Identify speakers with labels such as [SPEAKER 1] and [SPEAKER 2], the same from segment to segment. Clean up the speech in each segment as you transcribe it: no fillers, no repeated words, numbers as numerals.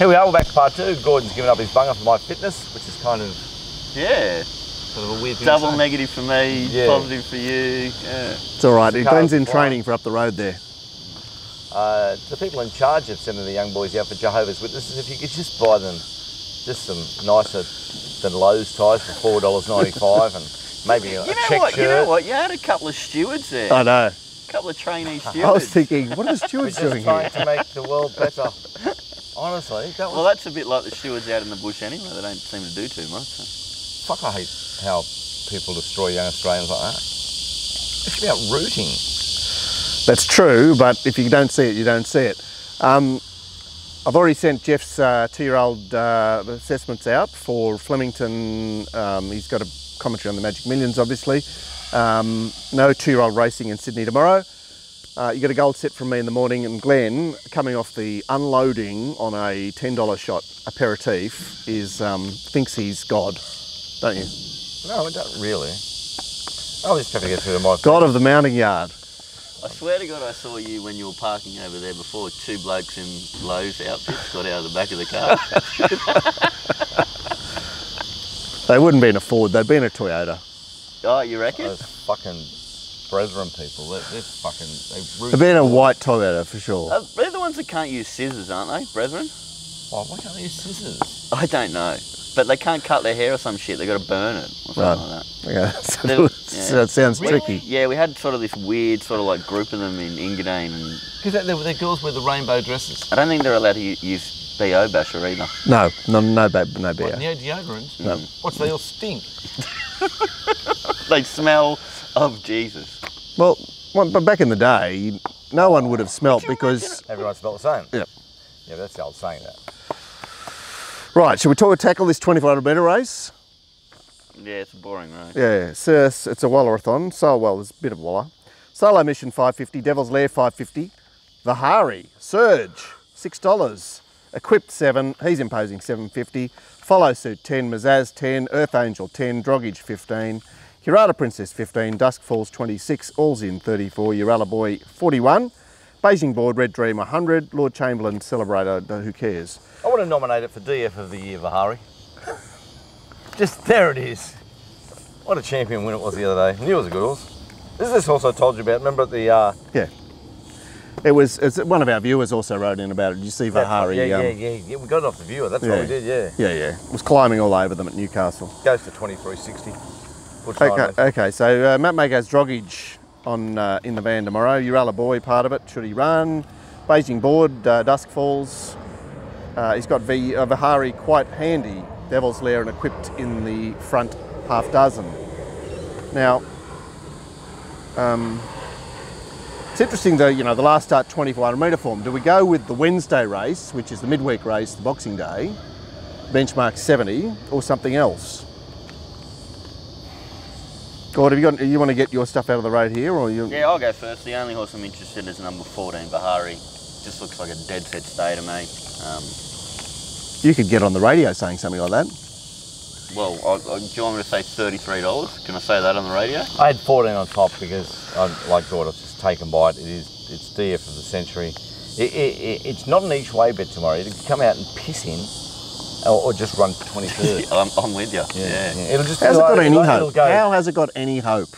[SPEAKER 1] Here we are, we're back to part 2. Gordon's given up his bunger for my fitness, which is kind of...
[SPEAKER 2] Yeah.
[SPEAKER 1] Sort of a weird thing
[SPEAKER 2] Double
[SPEAKER 1] to say.
[SPEAKER 2] negative for me, positive for you. Yeah.
[SPEAKER 3] It's all right. It blends in training for up the road there.
[SPEAKER 1] The people in charge of sending the young boys out for Jehovah's Witnesses, if you could just buy them just some nicer than Lowe's ties for $4.95 and maybe a check shirt.
[SPEAKER 2] You know what? You had a couple of stewards there.
[SPEAKER 3] I know.
[SPEAKER 2] A couple of trainee stewards.
[SPEAKER 3] I was thinking, what are the stewards doing here?
[SPEAKER 1] We're just trying to make the world better. Honestly, that was...
[SPEAKER 2] Well, that's a bit like the stewards out in the bush anyway. They don't seem to do too much. So.
[SPEAKER 1] Fuck, I hate how people destroy young Australians like that. It's about rooting.
[SPEAKER 3] That's true, but if you don't see it, you don't see it. I've already sent Jeff's 2-year-old assessments out for Flemington. He's got a commentary on the Magic Millions, obviously. No 2-year-old racing in Sydney tomorrow. You get a gold set from me in the morning, and Glenn, coming off the unloading on a $10 shot aperitif, thinks he's God, don't you?
[SPEAKER 1] No, I don't really. I just have to get through to my...
[SPEAKER 3] God of the mounting yard.
[SPEAKER 2] I swear to God I saw you when you were parking over there before. 2 blokes in Lowe's outfits got out of the back of the car.
[SPEAKER 3] They wouldn't be in a Ford, they'd be in a Toyota.
[SPEAKER 2] Oh, you reckon?
[SPEAKER 1] Those fucking brethren people, they're fucking...
[SPEAKER 3] They'd be in a white Toyota for sure.
[SPEAKER 2] They're the ones that can't use scissors, aren't they, brethren?
[SPEAKER 1] Oh, why can't they use scissors?
[SPEAKER 2] I don't know. But they can't cut their hair or some shit. They've got to burn it or something like that.
[SPEAKER 3] Yeah, that sounds tricky.
[SPEAKER 2] Yeah, we had sort of this weird sort of like group of them in Engadine.
[SPEAKER 1] Because they're girls wear the rainbow dresses.
[SPEAKER 2] I don't think they're allowed to use BO basher either.
[SPEAKER 3] No beer.
[SPEAKER 1] What, deodorant?
[SPEAKER 3] No.
[SPEAKER 1] What, so they all stink?
[SPEAKER 2] They smell of Jesus.
[SPEAKER 3] Well, but back in the day, no one would have smelt because...
[SPEAKER 1] Everyone smelled the same?
[SPEAKER 3] Yep.
[SPEAKER 1] Yeah, that's the old saying that.
[SPEAKER 3] Right, shall we tackle this 2,400 metre race?
[SPEAKER 2] Yeah, it's a boring race.
[SPEAKER 3] Yeah, it's a Wallerathon. So, well, it's a bit of Waller. Solo Mission 550, Devil's Lair 550, Vihari, Surge $6, Equipped 7, he's imposing 750, Follow Suit 10, Mazaz 10, Earth Angel 10, Droggage 15, Curata Princess 15, Dusk Falls 26, All's In 34, Uralla Boy 41, Beijing Board, Red Dream 100, Lord Chamberlain Celebrator, who cares?
[SPEAKER 1] I want to nominate it for DF of the Year, Vihari. Just there it is. What a champion win it was the other day. I knew it was a good horse. This is this horse I told you about. Remember at the...
[SPEAKER 3] Yeah. It's one of our viewers also wrote in about it. Did you see Vihari?
[SPEAKER 1] Yeah. We got it off the viewer. That's what we did, yeah.
[SPEAKER 3] Yeah. It was climbing all over them at Newcastle.
[SPEAKER 1] Goes to 2360.
[SPEAKER 3] Okay, so Matt Mago's Droggage on in the van tomorrow. Uralla Boy, part of it. Should he run? Beijing Board, Dusk Falls. He's got Vihari quite handy. Devil's Lair and Equipped in the front half dozen. Now, it's interesting though, you know, the last start 2,400 metre form. Do we go with the Wednesday race, which is the midweek race, the Boxing Day, benchmark 70, or something else? Gord, you want to get your stuff out of the road here, or you?
[SPEAKER 2] Yeah, I'll go first. The only horse I'm interested in is number 14, Vihari. Just looks like a dead set stay to me.
[SPEAKER 3] You could get on the radio saying something like that.
[SPEAKER 2] Well, do you want me to say $33? Can I say that on the radio?
[SPEAKER 1] I had 14 on top because, like God, I was just taken by it. It's DF of the century. It's not an each way bet tomorrow. You can come out and piss in, or just run 23rd.
[SPEAKER 2] I'm with you. Yeah.
[SPEAKER 1] It'll just.
[SPEAKER 3] How's it got any hope? How has it got any hope?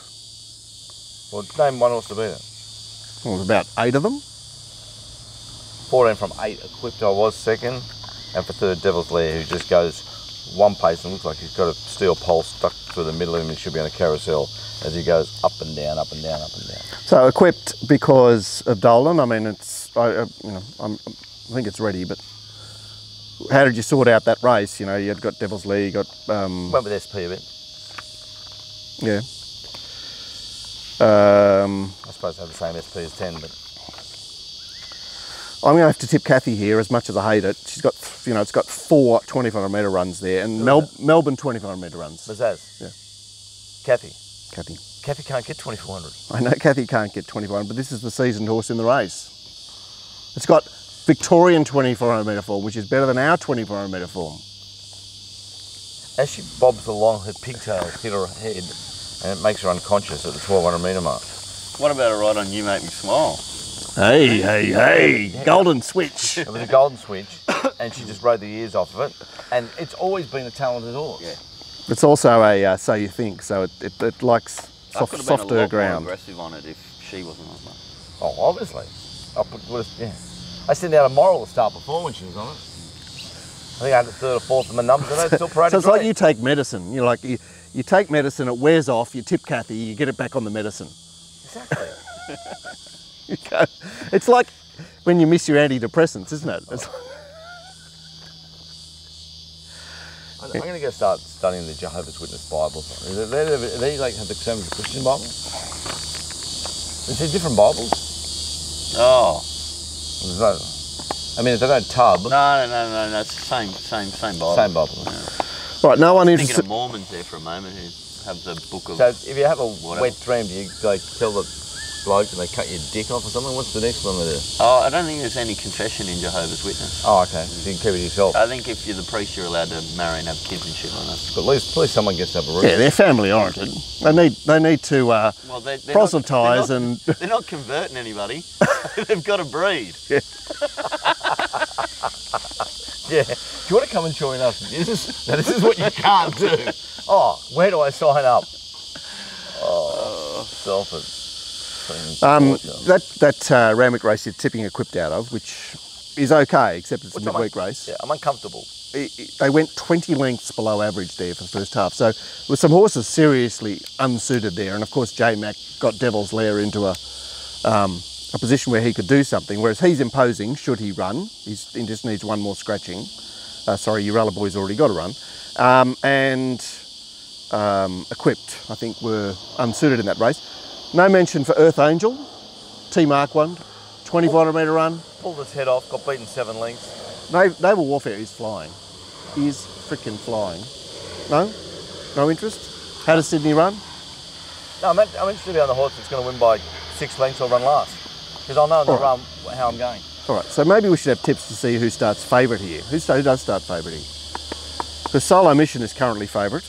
[SPEAKER 1] Well, name one horse to beat it.
[SPEAKER 3] Well, there's about 8 of them.
[SPEAKER 1] 14 from 8 Equipped. I was second, and for third Devil's Lair, who just goes one pace and looks like he's got a steel pole stuck through the middle of him. He should be on a carousel as he goes up and down, up and down, up and down. So
[SPEAKER 3] Equipped because of Dolan. I mean, I think it's ready, but how did you sort out that race? You know, you've got Devil's Lair, you got
[SPEAKER 1] went with SP a bit.
[SPEAKER 3] Yeah.
[SPEAKER 1] I suppose they have the same SP as 10, but
[SPEAKER 3] I'm going to have to tip Kathy here, as much as I hate it. She's got, you know, it's got 4 2,400 metre runs there, and Melbourne 2,400 metre runs.
[SPEAKER 1] Mazaz?
[SPEAKER 3] Yeah.
[SPEAKER 1] Kathy can't get 2,400.
[SPEAKER 3] I know Kathy can't get 2,400, but this is the seasoned horse in the race. It's got Victorian 2,400 metre form, which is better than our 2,400 metre form.
[SPEAKER 1] As she bobs along, her pigtails hit her head, and it makes her unconscious at the 1,200 metre mark.
[SPEAKER 2] What about a ride on You Make Me Smile?
[SPEAKER 3] Hey, golden switch.
[SPEAKER 1] It was a golden switch. it, and she just rode the ears off of it. And it's always been a talented horse.
[SPEAKER 2] Yeah.
[SPEAKER 3] It's also a so you think, so it likes
[SPEAKER 2] I could have been a
[SPEAKER 3] softer
[SPEAKER 2] lot
[SPEAKER 3] ground.
[SPEAKER 2] more aggressive on it if she wasn't on it.
[SPEAKER 1] Oh, obviously. I sent out a moral to start before when she was on it. I think I had the third or fourth of my numbers, and it's still paraded.
[SPEAKER 3] So it's like you take medicine. You're like you take medicine, it wears off. You tip Kathy, you get it back on the medicine.
[SPEAKER 1] Exactly.
[SPEAKER 3] You go, it's like when you miss your antidepressants, isn't it? It's
[SPEAKER 1] I'm going to go start studying the Jehovah's Witness Bible. They like have the same as the Christian Bible. Is there different Bibles?
[SPEAKER 2] Oh.
[SPEAKER 1] I mean, if they don't tub.
[SPEAKER 2] No. It's the same Bible.
[SPEAKER 1] Same Bible.
[SPEAKER 2] Yeah.
[SPEAKER 3] right. No one
[SPEAKER 2] Thinking
[SPEAKER 3] interested.
[SPEAKER 2] of Mormons there for a moment who have the book of.
[SPEAKER 1] So if you have a
[SPEAKER 2] whatever.
[SPEAKER 1] wet dream, do you like tell the bloke and they cut your dick off or something? What's the next one they do?
[SPEAKER 2] Oh, I don't think there's any confession in Jehovah's Witness.
[SPEAKER 1] Oh, okay. So you can keep it yourself.
[SPEAKER 2] I think if you're the priest, you're allowed to marry and have kids and shit like that.
[SPEAKER 1] But at least someone gets to have a room.
[SPEAKER 3] Yeah, they're family oriented. They need to
[SPEAKER 2] Well, they're
[SPEAKER 3] proselytise
[SPEAKER 2] not,
[SPEAKER 3] and.
[SPEAKER 2] They're not converting anybody. They've got to breed.
[SPEAKER 3] Yeah.
[SPEAKER 1] Yeah. Do you want to come and join us? This is what you can't do. Oh, where do I sign up? Oh, Salford.
[SPEAKER 3] That Randwick race you're tipping equipped out of, which is okay, except it's a midweek race.
[SPEAKER 1] Yeah, I'm uncomfortable.
[SPEAKER 3] They went 20 lengths below average there for the first half. So with some horses seriously unsuited there, and of course J-Mac got Devil's Lair into a position where he could do something, whereas he's imposing should he run. He just needs one more scratching. Sorry, Uralla Boy's already got a run. And equipped, I think, were unsuited in that race. No mention for Earth Angel, T-Mark one, 2,400 metre run.
[SPEAKER 1] Pulled his head off, got beaten 7 lengths.
[SPEAKER 3] Naval Warfare is flying. He is freaking flying. No? No interest? How does Sydney run?
[SPEAKER 1] No, I'm interested to be on the horse that's going to win by 6 lengths or run last. Because I'll know in the run how I'm going.
[SPEAKER 3] All right, so maybe we should have tips to see who starts favourite here. Who does start favourite here? The Solo Mission is currently favourite.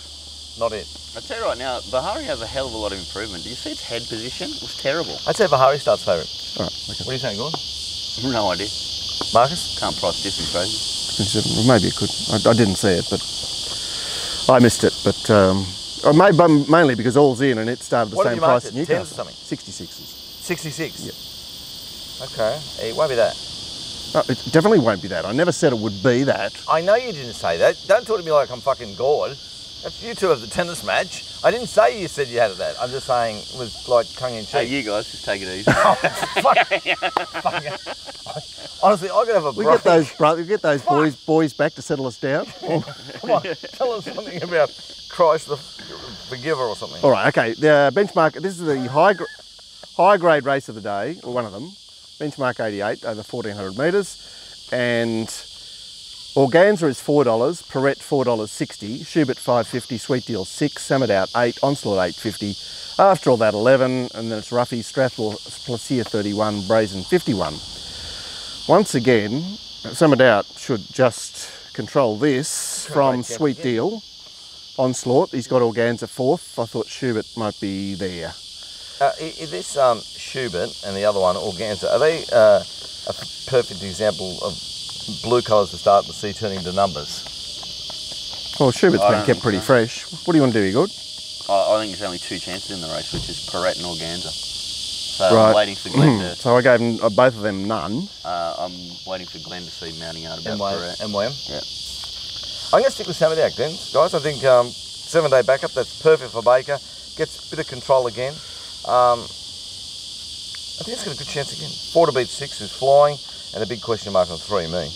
[SPEAKER 1] Not it.
[SPEAKER 2] I tell you right now, Bahari has a hell of a lot of improvement. Do you see its head position? It was terrible.
[SPEAKER 1] I'd say Bahari starts favourite.
[SPEAKER 3] All right, okay.
[SPEAKER 1] What are you saying, Gordon?
[SPEAKER 2] No idea.
[SPEAKER 1] Marcus?
[SPEAKER 2] Can't price distance crazy.
[SPEAKER 3] Well, maybe it could. I didn't see it, but I missed it. But mainly because all's in and it started the
[SPEAKER 1] What have
[SPEAKER 3] same
[SPEAKER 1] you marked
[SPEAKER 3] price as
[SPEAKER 1] it?
[SPEAKER 3] Newcastle.
[SPEAKER 1] 10s or something?
[SPEAKER 3] 66s.
[SPEAKER 1] 66?
[SPEAKER 3] Yep.
[SPEAKER 1] Okay. It won't be that.
[SPEAKER 3] No, it definitely won't be that. I never said it would be that.
[SPEAKER 1] I know you didn't say that. Don't talk to me like I'm fucking God. That's you two of the tennis match. I didn't say you said you had that. I'm just saying it was like tongue in cheek.
[SPEAKER 2] Hey, you guys, just take it easy.
[SPEAKER 1] Honestly, I could have a break.
[SPEAKER 3] We get those boys back to settle us down.
[SPEAKER 1] Come on, tell us something about Christ the Forgiver or something.
[SPEAKER 3] All right, okay. The benchmark. This is the high grade race of the day, or one of them. Benchmark 88 over 1,400 metres, and Organza is $4, Perrette $4.60, Schubert $5.50, Sweet Deal $6, Samadou $8, Onslaught $8.50. After all that 11, and then it's Ruffy, Strathmore, Placia 31, Brazen 51. Once again, Samadou should just control this from Sweet Deal. Onslaught, he's got Organza 4th. I thought Schubert might be there.
[SPEAKER 1] Is this Schubert and the other one, Organza, are they a perfect example of blue colours to start the sea turning to numbers?
[SPEAKER 3] Well, Schubert's been kept pretty fresh. What do you want to do, you good?
[SPEAKER 2] I think there's only 2 chances in the race, which is Perrette and Organza. So
[SPEAKER 3] Right.
[SPEAKER 2] I'm waiting for Glenn to.
[SPEAKER 3] So I gave them, both of them none.
[SPEAKER 2] I'm waiting for Glenn to see mounting out about Perrette.
[SPEAKER 1] MYM?
[SPEAKER 2] Yeah.
[SPEAKER 1] I'm going to stick with Samadou then, guys. I think 7-day backup, that's perfect for Baker. Gets a bit of control again. I think it's got a good chance again. 4 to beat 6 is flying, and a big question mark on 3, me.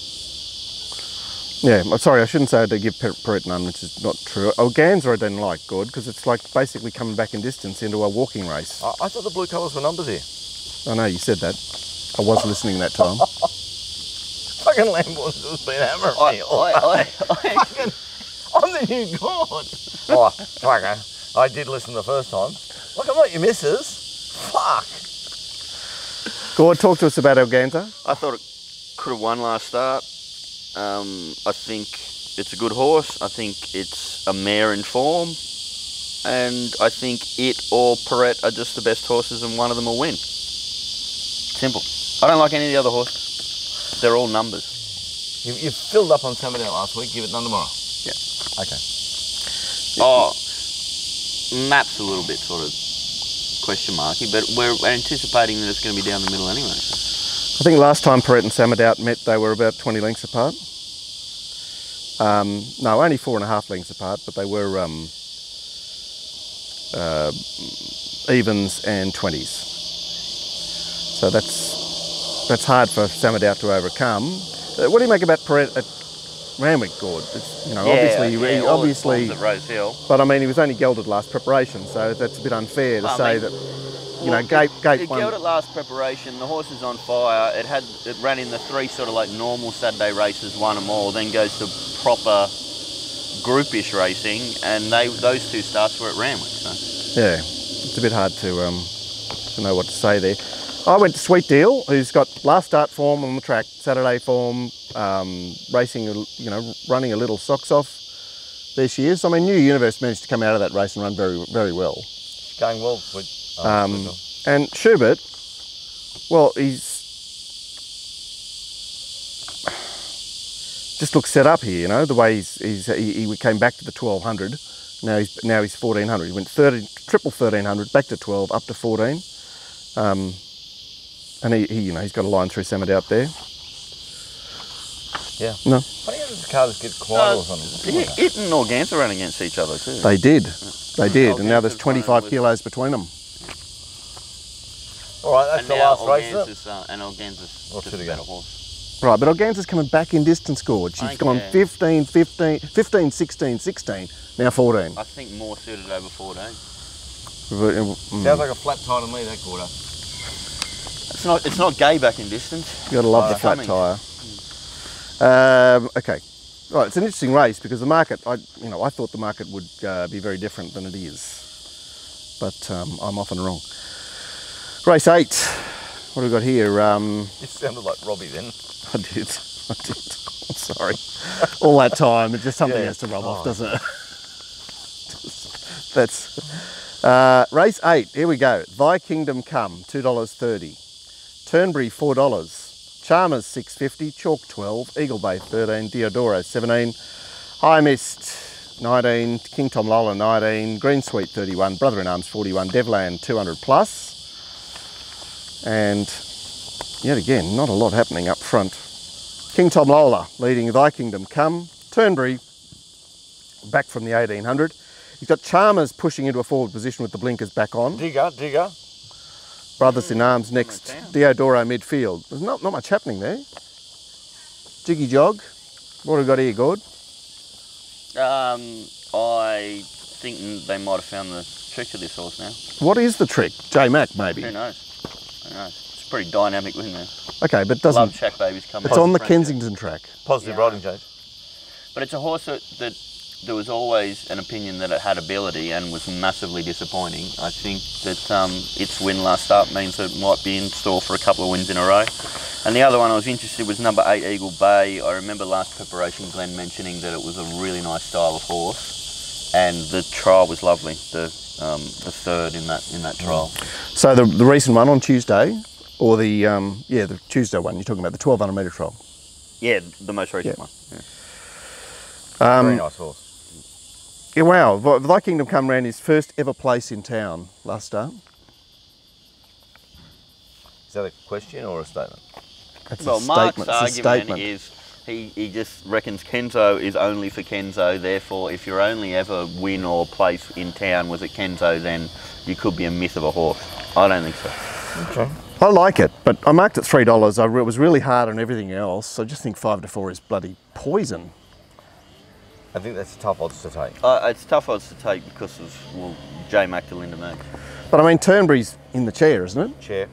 [SPEAKER 3] Yeah, sorry, I shouldn't say to give Perrette none, which is not true. Organza I didn't like good, because it's like basically coming back in distance into a walking race.
[SPEAKER 1] I thought the blue colours were numbers here.
[SPEAKER 3] I know, you said that. I was listening that time.
[SPEAKER 1] Fucking Lamborns has been hammering me. Fucking, I'm the new god. Oh, fuck, I did listen the first time. Look, I'm not your missus. Fuck.
[SPEAKER 3] Gord, talk to us about Organza.
[SPEAKER 2] I thought it could have won last start. I think it's a good horse. I think it's a mare in form. And I think it or Perrette are just the best horses and one of them will win. Simple. I don't like any of the other horses. They're all numbers.
[SPEAKER 1] You filled up on some of that last week. Give it none tomorrow.
[SPEAKER 2] Yeah.
[SPEAKER 1] Okay.
[SPEAKER 2] Oh, map's a little bit sort of question marky, but we're anticipating that it's going to be down the middle anyway. So.
[SPEAKER 3] I think last time Perret and Samadout met, they were about 20 lengths apart. No, only 4.5 lengths apart, but they were evens and 20s. So that's hard for Samadout to overcome. What do you make about Perret at Randwick, Gord? It's, you know, obviously,
[SPEAKER 2] at Rose Hill.
[SPEAKER 3] But I mean, he was only gelded last preparation, so that's a bit unfair to say that. You know, gate one.
[SPEAKER 2] It at last preparation, the horse is on fire. It ran in the 3 sort of like normal Saturday races, won them all, then goes to proper groupish racing, and those 2 starts were at Randwick. So.
[SPEAKER 3] Yeah, it's a bit hard to know what to say there. I went to Sweet Deal, who's got last start form on the track, Saturday form, racing, you know, running a little socks off. There she is. I mean, New Universe managed to come out of that race and run very, very well.
[SPEAKER 1] Going well with.
[SPEAKER 3] And Schubert, well, he's just looks set up here. You know, the way he came back to the 1200. Now he's 1400. He went triple 1300, back to 12, up to 14. And he's got a line through Samadout there.
[SPEAKER 1] Yeah.
[SPEAKER 3] No.
[SPEAKER 1] Funny how the cars get quiet or something.
[SPEAKER 2] It and Organza ran against each other too.
[SPEAKER 3] They did, and now there's 25 kilos between them.
[SPEAKER 1] All right, that's the last race.
[SPEAKER 2] And Organza's
[SPEAKER 1] just
[SPEAKER 2] a better horse.
[SPEAKER 3] Right, but Organza's coming back in distance, Gord. She's gone 15, 16, 16, now 14.
[SPEAKER 2] I think more suited over 14.
[SPEAKER 1] Sounds like a flat tyre to me, that Gordo.
[SPEAKER 2] It's not gay back in distance.
[SPEAKER 3] You got to love the flat tyre. Okay, right. It's an interesting race because the market. I thought the market would be very different than it is, but I'm often wrong. Race 8. What have we got here?
[SPEAKER 1] You sounded like Robbie then.
[SPEAKER 3] I did. I'm sorry. All that time, it just something has to rub off, doesn't it? That's race 8. Here we go. Thy Kingdom Come, $2.30. Turnberry, $4. Chalmers, $6.50. Chalk, $12. Eagle Bay, $13. Diodoro, $17. High Mist, $19. King Tom Lola, $19. Green Sweet, $31. Brother in Arms, $41. Devland, $200 plus. And yet again, not a lot happening up front. King Tom Lola leading Thy Kingdom Come. Turnberry back from the 1800. He's got Chalmers pushing into a forward position with the blinkers back on.
[SPEAKER 1] Digger.
[SPEAKER 3] Brothers in Arms next. Diodoro midfield. There's not much happening there. Jiggy Jog. What have we got here, Gord?
[SPEAKER 2] I think they might have found the trick to this horse now.
[SPEAKER 3] What is the trick? J-Mac, maybe?
[SPEAKER 2] Who knows? It's pretty dynamic, isn't it?
[SPEAKER 3] Okay, but doesn't...
[SPEAKER 2] Love Shack Babies coming.
[SPEAKER 3] It's on the Kensington track.
[SPEAKER 1] Positive riding, Jade.
[SPEAKER 2] But it's a horse that there was always an opinion that it had ability and was massively disappointing. I think that its win last start means that it might be in store for a couple of wins in a row. And the other one I was interested was number 8, Eagle Bay. I remember last preparation Glenn mentioning that it was a really nice style of horse, and the trial was lovely. The third in that trial.
[SPEAKER 3] So the recent one on Tuesday, or the Tuesday one, you're talking about the 1200 metre trial?
[SPEAKER 2] Yeah, the most recent one.
[SPEAKER 1] Yeah. Very nice horse.
[SPEAKER 3] Yeah, wow, Thy Kingdom Come ran his first ever place in town last start.
[SPEAKER 1] Is that a question or a statement?
[SPEAKER 3] That's
[SPEAKER 2] well,
[SPEAKER 3] a
[SPEAKER 2] Mark's
[SPEAKER 3] statement.
[SPEAKER 2] argument is he just reckons Kenzo is only for Kenzo, therefore if you only ever win or place in town was at Kenzo, then you could be a myth of a horse. I don't think so.
[SPEAKER 1] Okay.
[SPEAKER 3] I like it, but I marked it $3. I was really hard on everything else. I just think 5 to 4 is bloody poison.
[SPEAKER 1] I think that's tough odds to take.
[SPEAKER 2] It's tough odds to take because of J-Mac to Linda Mac.
[SPEAKER 3] But I mean, Turnberry's in the chair, isn't it?
[SPEAKER 1] Chair.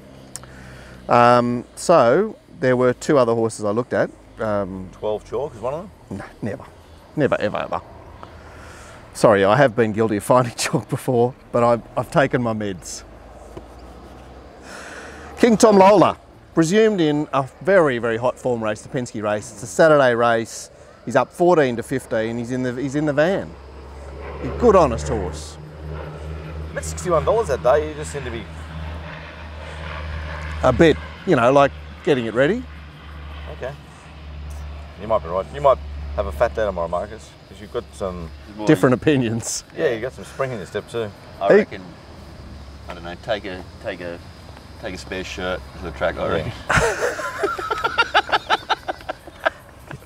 [SPEAKER 3] So there were 2 other horses I looked at.
[SPEAKER 1] 12 Chalk is one of them?
[SPEAKER 3] No, never, ever. Sorry, I have been guilty of finding chalk before, but I've taken my meds. King Tom Lola, presumed in a very, very hot form race, the Penske race. It's a Saturday race. He's up 14 to 15. He's in the van. A good, honest horse.
[SPEAKER 1] At $61 that day, you just seem to be...
[SPEAKER 3] A bit, like getting it ready.
[SPEAKER 1] Okay. You might be right. You might have a fat day tomorrow, Marcus, because you've got some
[SPEAKER 3] different opinions.
[SPEAKER 1] Yeah, you got some spring in your step too.
[SPEAKER 2] I reckon. I don't know. Take a spare shirt to the track. I reckon.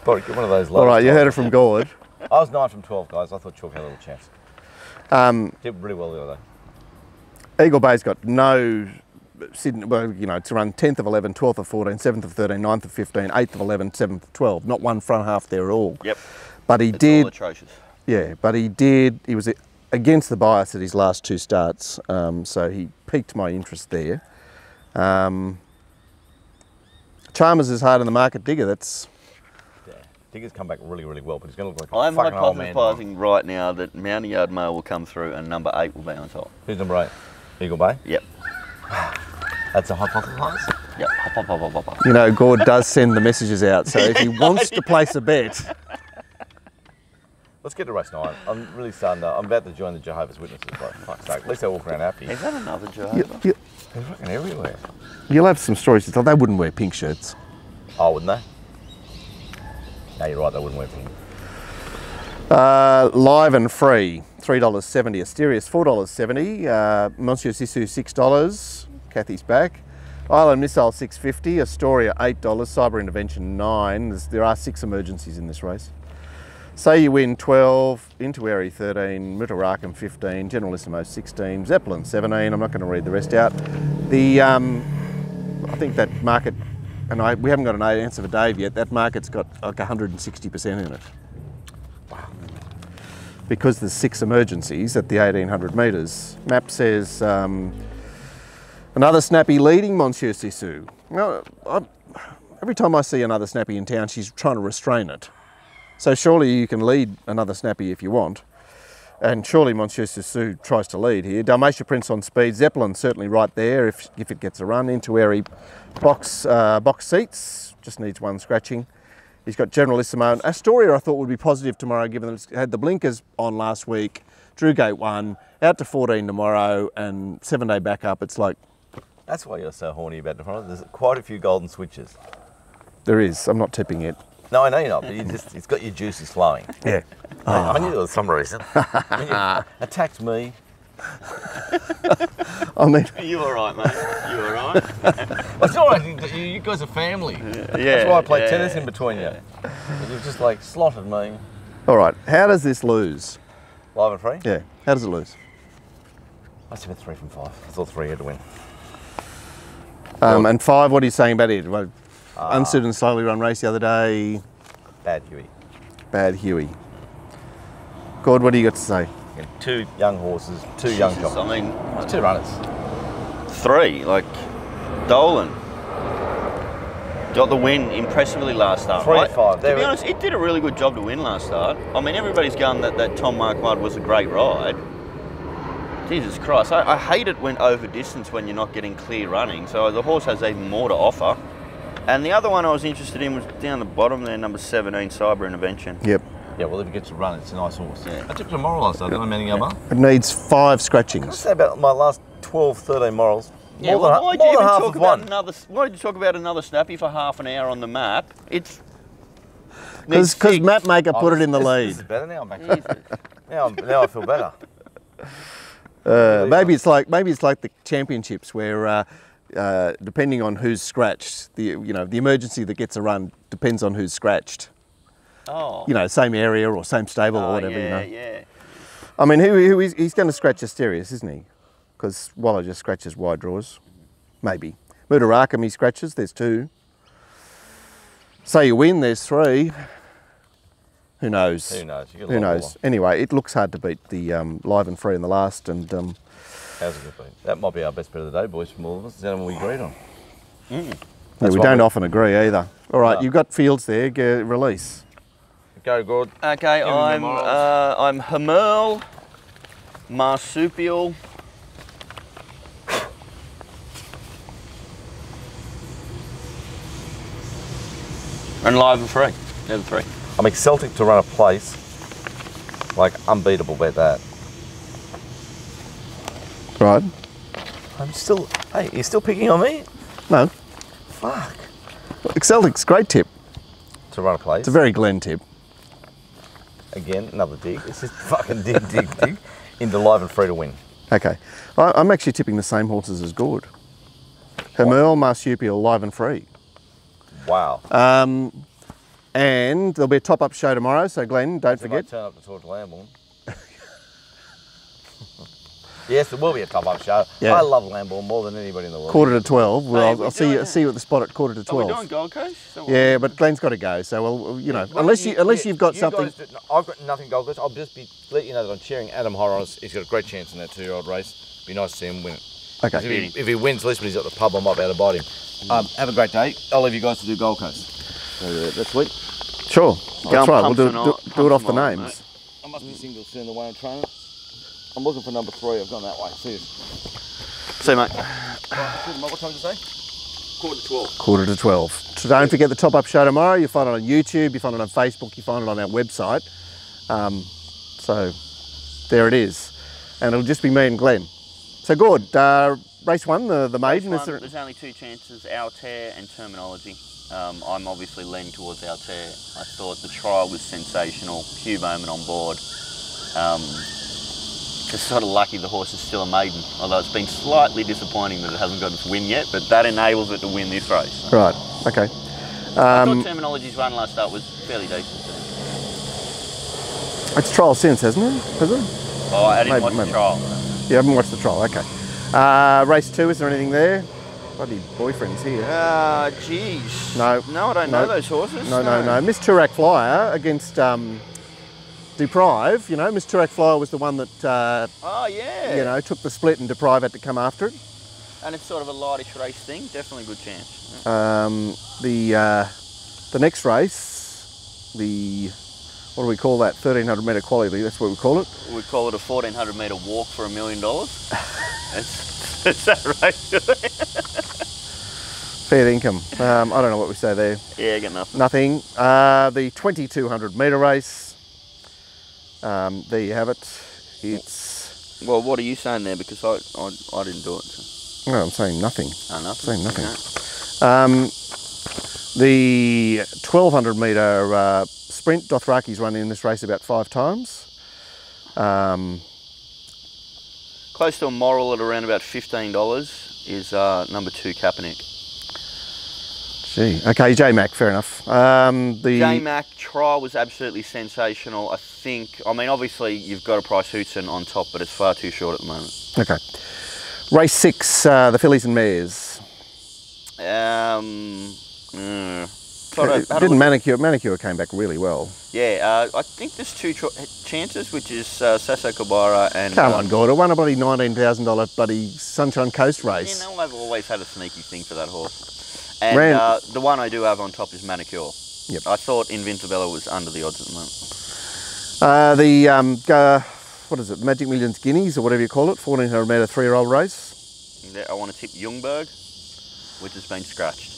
[SPEAKER 1] Probably get one of those.
[SPEAKER 3] All right, you heard it from Gord.
[SPEAKER 1] I was 9 from 12, guys. I thought Chalk had a little chance. Did really well the other day.
[SPEAKER 3] Eagle Bay's got no Sydney, well, you know, to run 10th of 11, 12th of 14, 7th of 13, 9th of 15, 8th of 11, 7th of 12. Not one front half there at all.
[SPEAKER 2] Yep.
[SPEAKER 3] But he
[SPEAKER 2] it's
[SPEAKER 3] did.
[SPEAKER 2] All atrocious.
[SPEAKER 3] Yeah, but he was against the bias at his last 2 starts, so he piqued my interest there. Chalmers is hard in the market. Digger, that's...
[SPEAKER 1] Yeah, Digger's come back really, really well, but he's going to look like
[SPEAKER 2] I'm
[SPEAKER 1] a fucking old man.
[SPEAKER 2] hypothesising right now that Mountain Yard Mail will come through and number 8 will be on top.
[SPEAKER 1] Who's number 8? Eagle Bay?
[SPEAKER 2] Yep.
[SPEAKER 1] That's a hypothesis?
[SPEAKER 2] Yep. Hop, hop, hop, hop, hop.
[SPEAKER 3] You know, Gord does send the messages out, so if he wants to place a bet...
[SPEAKER 1] Let's get to race 9. I'm really starting to... I'm about to join the Jehovah's Witnesses, like, fuck's sake. At least they walk around happy.
[SPEAKER 2] Is that another Jehovah?
[SPEAKER 1] They're fucking everywhere.
[SPEAKER 3] You'll have some stories to tell. They wouldn't wear pink shirts.
[SPEAKER 1] Oh, wouldn't they? No, you're right, they wouldn't wear pink.
[SPEAKER 3] Live and free, $3.70. Asterius, $4.70. Monsieur Sisu, $6. Kathy's back. Island Missile, $6.50. Astoria, $8. Cyber Intervention, $9. There are 6 emergencies in this race. Say You Win, 12. Intuary, 13. Mutarakam, 15. Generalissimo, 16. Zeppelin, 17. I'm not going to read the rest out. The I think that market, and we haven't got an answer for Dave yet, that market's got like 160% in it.
[SPEAKER 1] Wow.
[SPEAKER 3] Because there's 6 emergencies at the 1800 metres. Map says another snappy leading Monsieur Sisu. Well, every time I see another snappy in town, she's trying to restrain it. So surely you can lead another snappy if you want. And surely Monsieur Sisu tries to lead here. Dalmatia Prince on speed. Zeppelin certainly right there if it gets a run. Intuary box seats. Just needs 1 scratching. He's got Generalissimo. And Astoria I thought would be positive tomorrow given that it's had the blinkers on last week. Drew gate 1. Out to 14 tomorrow and 7-day back up. It's like...
[SPEAKER 1] That's why you're so horny about the front. There's quite a few golden switches.
[SPEAKER 3] There is. I'm not tipping it.
[SPEAKER 1] No, I know you're not, but it's got your juices flowing.
[SPEAKER 3] Yeah.
[SPEAKER 1] I knew there was some reason. When you attacked me.
[SPEAKER 3] I mean...
[SPEAKER 2] Are you all right, mate? You all right?
[SPEAKER 1] It's all right. You guys are family.
[SPEAKER 2] Yeah.
[SPEAKER 1] That's why I played tennis in between you. You've just like slotted me.
[SPEAKER 3] All right. How does this lose?
[SPEAKER 1] Live and free?
[SPEAKER 3] Yeah. How does it lose?
[SPEAKER 1] I said 3 from 5. I thought 3 had to win.
[SPEAKER 3] And 5, what are you saying about it? Well, unsuited and slowly run race the other day.
[SPEAKER 1] Bad Huey.
[SPEAKER 3] Bad Huey. Gord, what do you got to say?
[SPEAKER 1] 2 young horses, 2 young jockeys.
[SPEAKER 2] I mean,
[SPEAKER 1] 2 runners.
[SPEAKER 2] 3, like Dolan. Got the win impressively last start.
[SPEAKER 1] 3 to 5.
[SPEAKER 2] To be honest, it did a really good job to win last start. I mean, everybody's going that Tom Mark Mudd was a great ride. Jesus Christ, I hate it when over distance when you're not getting clear running. So the horse has even more to offer. And the other one I was interested in was down the bottom there, number 17, Cyber Intervention.
[SPEAKER 3] Yep.
[SPEAKER 1] Yeah, well, if it gets to run, it's a nice horse. Yeah. I took it to Moral last night, didn't I, Manning Alba?
[SPEAKER 3] It needs 5
[SPEAKER 1] What did I
[SPEAKER 3] scratchings.
[SPEAKER 1] say about my last 12, 13 Morals?
[SPEAKER 2] Yeah, well, why did you even talk about why did you talk about another snappy for half an hour on the map? It's
[SPEAKER 3] because Mapmaker put it in the lead.
[SPEAKER 1] This is better now. I'm back now I feel better.
[SPEAKER 3] Maybe it's like the championships where depending on who's scratched, the emergency that gets a run depends on who's scratched.
[SPEAKER 2] Oh.
[SPEAKER 3] You know, same area or same stable or whatever.
[SPEAKER 2] Yeah,
[SPEAKER 3] you know.
[SPEAKER 2] yeah.
[SPEAKER 3] I mean, he's going to scratch Asterius, isn't he? Because Waller just scratches wide draws. Maybe. Mutarakam he scratches. There's 2. Say You Win. There's 3. Who knows?
[SPEAKER 1] Who knows?
[SPEAKER 3] Who knows? Anyway, it looks hard to beat the live and free in the last. And
[SPEAKER 1] how's it going to be? That might be our best bet of the day, boys, from all of us. Is that what we agreed on?
[SPEAKER 3] Yeah, we don't often agree either. All right, you've got fields there. Release.
[SPEAKER 1] Go, Gord.
[SPEAKER 2] Okay, I'm Hamel, Marsupial, and Live and Free. They're the 3.
[SPEAKER 1] I'm Celtic to run a place like unbeatable. Bet that.
[SPEAKER 3] Right.
[SPEAKER 1] I'm still. Hey, you're still picking on me?
[SPEAKER 3] No.
[SPEAKER 1] Fuck.
[SPEAKER 3] Celtic's great tip.
[SPEAKER 1] to run a place.
[SPEAKER 3] It's a very Glenn tip.
[SPEAKER 1] Again, another dig. It's just fucking dig into live and free to win.
[SPEAKER 3] Okay. I'm actually tipping the same horses as Gord. Hermel, Marsupial, live and free.
[SPEAKER 1] Wow.
[SPEAKER 3] And there'll be a top-up show tomorrow, so Glenn, don't forget.
[SPEAKER 1] Turn up to talk to Lambourne. Yes, there will be a top-up show.
[SPEAKER 3] Yeah.
[SPEAKER 1] I love Lambourne more than anybody in the world.
[SPEAKER 3] 11:45. Well,
[SPEAKER 2] Hey,
[SPEAKER 3] I'll see you at the spot at 11:45.
[SPEAKER 2] Are we doing Gold Coast?
[SPEAKER 3] Yeah, but Glenn's got to go, so well, you know, unless you've got something.
[SPEAKER 1] I've got nothing Gold Coast. I'll just let you know that I'm cheering Adam Horan. He's got a great chance in that 2-year-old race. Be nice to see him win it.
[SPEAKER 3] Okay.
[SPEAKER 1] If he wins this, but he's at the pub, I might be able to bite him. Have a great day. I'll leave you guys to do Gold Coast. So, that's sweet.
[SPEAKER 3] Sure. That's right. We'll do it off the
[SPEAKER 2] tomorrow,
[SPEAKER 3] names.
[SPEAKER 2] mate.
[SPEAKER 1] I must be single soon the way I'm training. I'm looking for number 3. I've gone that way. See you.
[SPEAKER 2] See you, mate.
[SPEAKER 1] What time did you say? 11:45.
[SPEAKER 3] 11:45. So don't forget the top-up show tomorrow. You'll find it on YouTube, you find it on Facebook, you find it on our website. So there it is. And it'll just be me and Glenn. So Gord, race 1, the maiden.
[SPEAKER 2] Race 1, there's only 2 chances, Altair and Terminology. I'm obviously leaning towards Altair. I thought the trial was sensational. Hugh Bowman on board. Just sort of lucky the horse is still a maiden, although it's been slightly disappointing that it hasn't got its win yet, but that enables it to win this race.
[SPEAKER 3] Right, okay.
[SPEAKER 2] I thought Terminology's run last start was fairly decent.
[SPEAKER 3] It's trial since, hasn't it? Has it?
[SPEAKER 2] Oh, I didn't watch the trial.
[SPEAKER 3] You haven't watched the trial, okay. Race 2, is there anything there? Bloody boyfriend's here.
[SPEAKER 2] Geez.
[SPEAKER 3] No.
[SPEAKER 2] No, I don't know those horses.
[SPEAKER 3] No. Miss Turak Flyer against Deprive. You know, Miss Turak Flyer was the one that,
[SPEAKER 2] Oh, yeah.
[SPEAKER 3] you know, took the split and Deprive had to come after it.
[SPEAKER 2] And it's sort of a lightish race thing. Definitely a good chance.
[SPEAKER 3] The next race, what do we call that? 1300 metre quality, that's what we call it.
[SPEAKER 2] We call it a 1400 metre walk for $1 million. It's that race.
[SPEAKER 3] Fair income. I don't know what we say there.
[SPEAKER 2] Yeah, I got nothing.
[SPEAKER 3] Nothing. The 2200 metre race. There you have it. It's.
[SPEAKER 2] Well, what are you saying there? Because I didn't do it. So.
[SPEAKER 3] No, I'm saying nothing.
[SPEAKER 2] Oh, nothing.
[SPEAKER 3] Saying nothing.
[SPEAKER 2] Okay.
[SPEAKER 3] The 1200 metre sprint, Dothraki's run in this race about 5 times.
[SPEAKER 2] Close to a moral at around about $15 is number 2 Kaepernick.
[SPEAKER 3] Gee, okay, J-Mac, fair enough.
[SPEAKER 2] J-Mac trial was absolutely sensational. I mean, obviously you've got to price Hootson on top, but it's far too short at the moment.
[SPEAKER 3] Okay. Race 6, the fillies and mares. Manicure came back really well.
[SPEAKER 2] Yeah, I think there's 2 chances, which is Sasso Kabara and...
[SPEAKER 3] Come on, Gordon, won a bloody $19,000 bloody Sunshine Coast race.
[SPEAKER 2] You know, I've always had a sneaky thing for that horse. And the one I do have on top is Manicure.
[SPEAKER 3] Yep.
[SPEAKER 2] I thought Invincibella was under the odds at the moment.
[SPEAKER 3] What is it, Magic Millions Guineas, or whatever you call it, 1400 metre 3-year-old race.
[SPEAKER 2] I want to tip Jungberg, which has been scratched.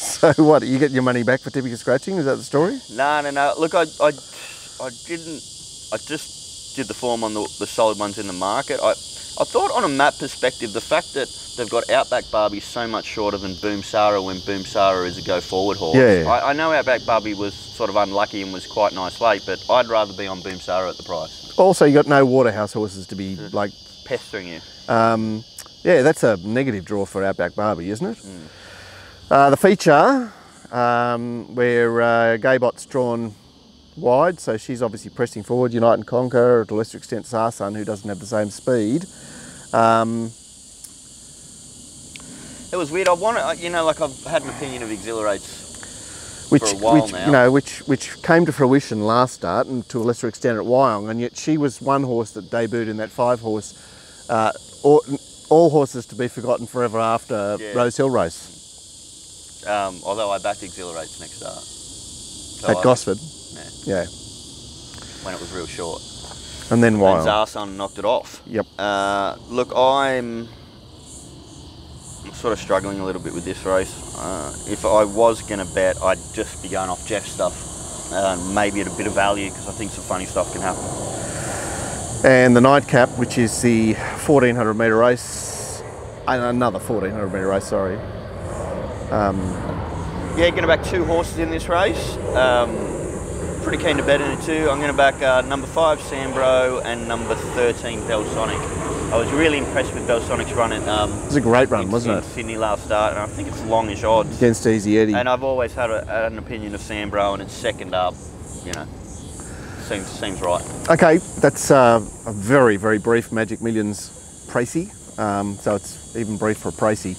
[SPEAKER 3] So what, you get your money back for tipping and scratching? Is that the story?
[SPEAKER 2] No. Look, I didn't. I just did the form on the solid ones in the market. I thought on a map perspective, the fact that they've got Outback Barbie so much shorter than Boom Sarah when Boom Sarah is a go-forward horse.
[SPEAKER 3] Yeah.
[SPEAKER 2] I know Outback Barbie was sort of unlucky and was quite nice late, but I'd rather be on Boom Sarah at the price.
[SPEAKER 3] Also, you got no Waterhouse horses to be like...
[SPEAKER 2] Pestering you.
[SPEAKER 3] Yeah, that's a negative draw for Outback Barbie, isn't it? The feature, where Gaybot's drawn wide, so she's obviously pressing forward, Unite and Conquer, to a lesser extent Sarsun, who doesn't have the same speed.
[SPEAKER 2] It was weird. I've had an opinion of Exhilarates for a while now.
[SPEAKER 3] You know, which came to fruition last start and to a lesser extent at Wyong, and yet she was one horse that debuted in that 5-horse, all horses to be forgotten forever after Rose Hill race.
[SPEAKER 2] Although I backed Exhilarates next start. So
[SPEAKER 3] at Gosford. Yeah.
[SPEAKER 2] When it was real short.
[SPEAKER 3] And then Wyong.
[SPEAKER 2] And Zarsun knocked it off.
[SPEAKER 3] Yep.
[SPEAKER 2] Look, I'm sort of struggling a little bit with this race. If I was going to bet, I'd just be going off Jeff's stuff. Maybe at a bit of value, because I think some funny stuff can happen.
[SPEAKER 3] And the nightcap, which is the 1400 metre race, and another 1400 metre race, sorry.
[SPEAKER 2] Yeah, going to back 2 horses in this race. Pretty keen to bet in it too. I'm going to back number 5 Sambro and number 13 Belsonic. I was really impressed with Belsonic's run at
[SPEAKER 3] it was a great run, wasn't it?
[SPEAKER 2] Sydney last start, and I think it's longish odds.
[SPEAKER 3] Against Easy Eddie.
[SPEAKER 2] And I've always had an opinion of Sambro, and it's second up, you know, seems right.
[SPEAKER 3] Okay, that's a very, very brief Magic Millions Pricey. So it's even brief for a Pricey.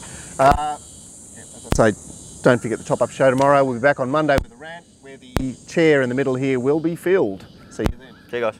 [SPEAKER 3] So don't forget the top-up show tomorrow. We'll be back on Monday with a rant where the chair in the middle here will be filled. See you then.
[SPEAKER 2] See you guys.